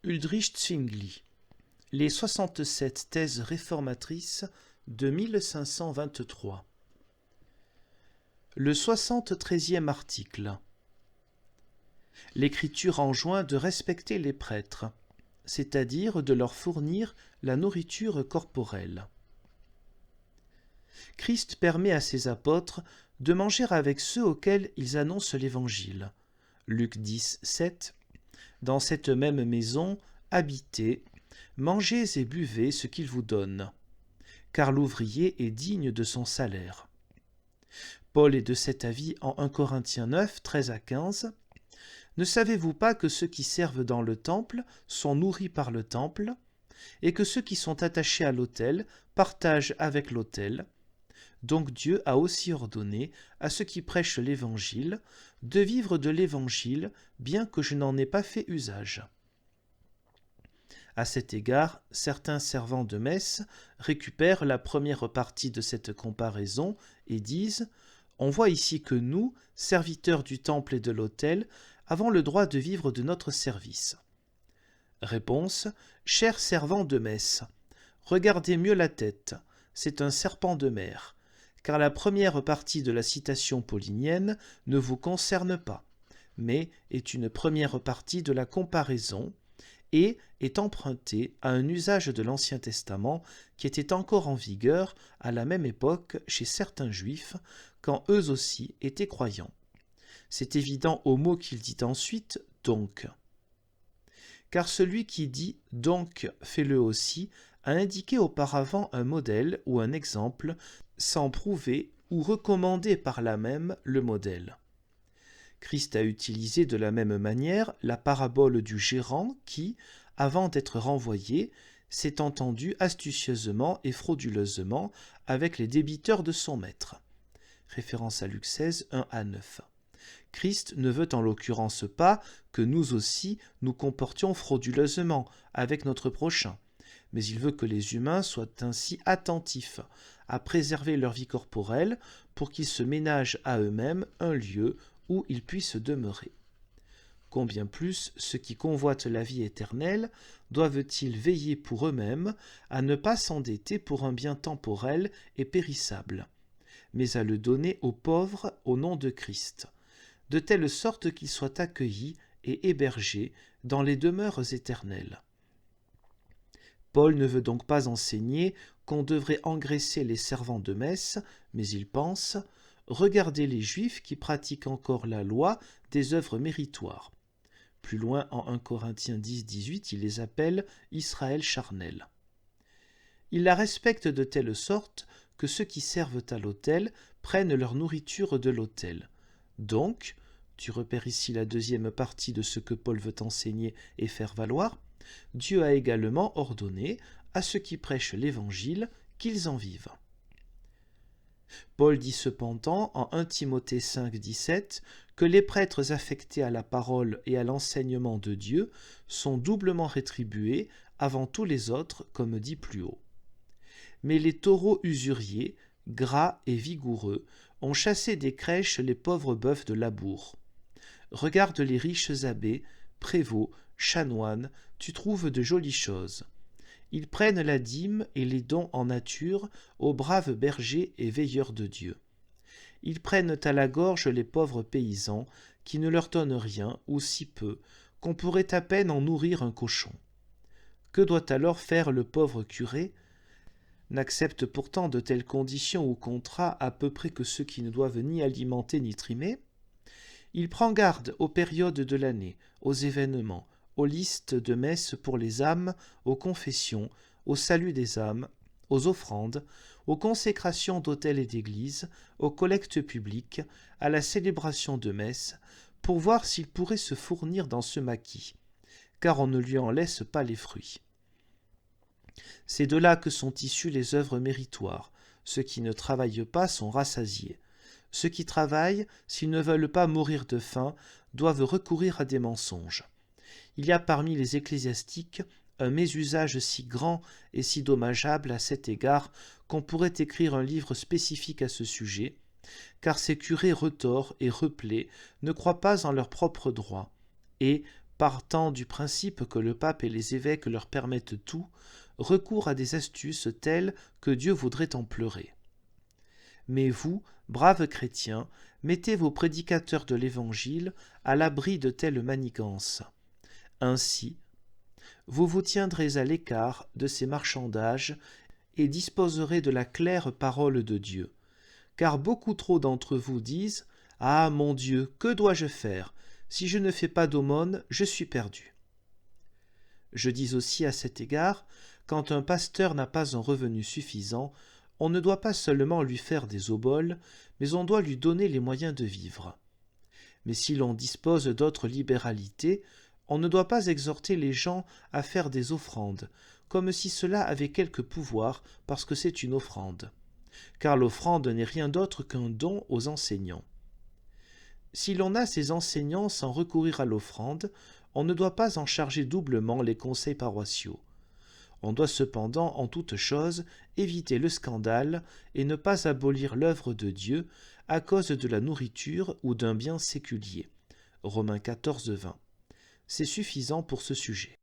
Ulrich Zwingli, les 67 thèses réformatrices de 1523. Le 73e article. L'Écriture enjoint de respecter les prêtres, c'est-à-dire de leur fournir la nourriture corporelle. Christ permet à ses apôtres de manger avec ceux auxquels ils annoncent l'Évangile. Luc 10, 7. Dans cette même maison, habitez, mangez et buvez ce qu'il vous donne, car l'ouvrier est digne de son salaire. Paul est de cet avis en 1 Corinthiens 9, 13 à 15. Ne savez-vous pas que ceux qui servent dans le temple sont nourris par le temple, et que ceux qui sont attachés à l'autel partagent avec l'autel ? Donc Dieu a aussi ordonné à ceux qui prêchent l'Évangile de vivre de l'Évangile, bien que je n'en ai pas fait usage. À cet égard, certains servants de messe récupèrent la première partie de cette comparaison et disent « On voit ici que nous, serviteurs du temple et de l'autel, avons le droit de vivre de notre service. » Réponse « Chers servants de messe, regardez mieux la tête, c'est un serpent de mer. » Car la première partie de la citation paulinienne ne vous concerne pas, mais est une première partie de la comparaison et est empruntée à un usage de l'Ancien Testament qui était encore en vigueur à la même époque chez certains Juifs, quand eux aussi étaient croyants. C'est évident au mot qu'il dit ensuite « donc ». Car celui qui dit « donc, fais-le aussi » a indiqué auparavant un modèle ou un exemple sans prouver ou recommander par là même le modèle. Christ a utilisé de la même manière la parabole du gérant qui, avant d'être renvoyé, s'est entendu astucieusement et frauduleusement avec les débiteurs de son maître. Référence à Luc 16, 1 à 9. Christ ne veut en l'occurrence pas que nous aussi nous comportions frauduleusement avec notre prochain, mais il veut que les humains soient ainsi attentifs à préserver leur vie corporelle pour qu'ils se ménagent à eux-mêmes un lieu où ils puissent demeurer. Combien plus ceux qui convoitent la vie éternelle doivent-ils veiller pour eux-mêmes à ne pas s'endetter pour un bien temporel et périssable, mais à le donner aux pauvres au nom de Christ, de telle sorte qu'ils soient accueillis et hébergés dans les demeures éternelles. Paul ne veut donc pas enseigner qu'on devrait engraisser les servants de messe, mais il pense « Regardez les Juifs qui pratiquent encore la loi des œuvres méritoires ». Plus loin, en 1 Corinthiens 10, 18, il les appelle « Israël charnel ». Il la respecte de telle sorte que ceux qui servent à l'autel prennent leur nourriture de l'autel. Donc, tu repères ici la deuxième partie de ce que Paul veut enseigner et faire valoir, Dieu a également ordonné à ceux qui prêchent l'Évangile qu'ils en vivent. Paul dit cependant en 1 Timothée 5, 17 que les prêtres affectés à la parole et à l'enseignement de Dieu sont doublement rétribués avant tous les autres, comme dit plus haut. Mais les taureaux usuriers, gras et vigoureux, ont chassé des crèches les pauvres bœufs de labour. Regarde les riches abbés, prévôts, chanoines, tu trouves de jolies choses. Ils prennent la dîme et les dons en nature aux braves bergers et veilleurs de Dieu. Ils prennent à la gorge les pauvres paysans qui ne leur donnent rien ou si peu qu'on pourrait à peine en nourrir un cochon. Que doit alors faire le pauvre curé ? N'accepte pourtant de telles conditions ou contrats à peu près que ceux qui ne doivent ni alimenter ni trimer. Il prend garde aux périodes de l'année, aux événements, aux listes de messes pour les âmes, aux confessions, au salut des âmes, aux offrandes, aux consécrations d'autels et d'églises, aux collectes publiques, à la célébration de messes, pour voir s'il pourrait se fournir dans ce maquis, car on ne lui en laisse pas les fruits. C'est de là que sont issues les œuvres méritoires. Ceux qui ne travaillent pas sont rassasiés. Ceux qui travaillent, s'ils ne veulent pas mourir de faim, doivent recourir à des mensonges. Il y a parmi les ecclésiastiques un mésusage si grand et si dommageable à cet égard qu'on pourrait écrire un livre spécifique à ce sujet, car ces curés retors et replets ne croient pas en leurs propres droits, et, partant du principe que le pape et les évêques leur permettent tout, recourent à des astuces telles que Dieu voudrait en pleurer. Mais vous, braves chrétiens, mettez vos prédicateurs de l'Évangile à l'abri de telles manigances. Ainsi, vous vous tiendrez à l'écart de ces marchandages et disposerez de la claire parole de Dieu. Car beaucoup trop d'entre vous disent « Ah, mon Dieu, que dois-je faire? Si je ne fais pas d'aumône, je suis perdu. » Je dis aussi à cet égard, quand un pasteur n'a pas un revenu suffisant, on ne doit pas seulement lui faire des oboles, mais on doit lui donner les moyens de vivre. Mais si l'on dispose d'autres libéralités, on ne doit pas exhorter les gens à faire des offrandes, comme si cela avait quelque pouvoir parce que c'est une offrande. Car l'offrande n'est rien d'autre qu'un don aux enseignants. Si l'on a ces enseignants sans recourir à l'offrande, on ne doit pas en charger doublement les conseils paroissiaux. On doit cependant, en toute chose, éviter le scandale et ne pas abolir l'œuvre de Dieu à cause de la nourriture ou d'un bien séculier. Romains 14, 20. C'est suffisant pour ce sujet.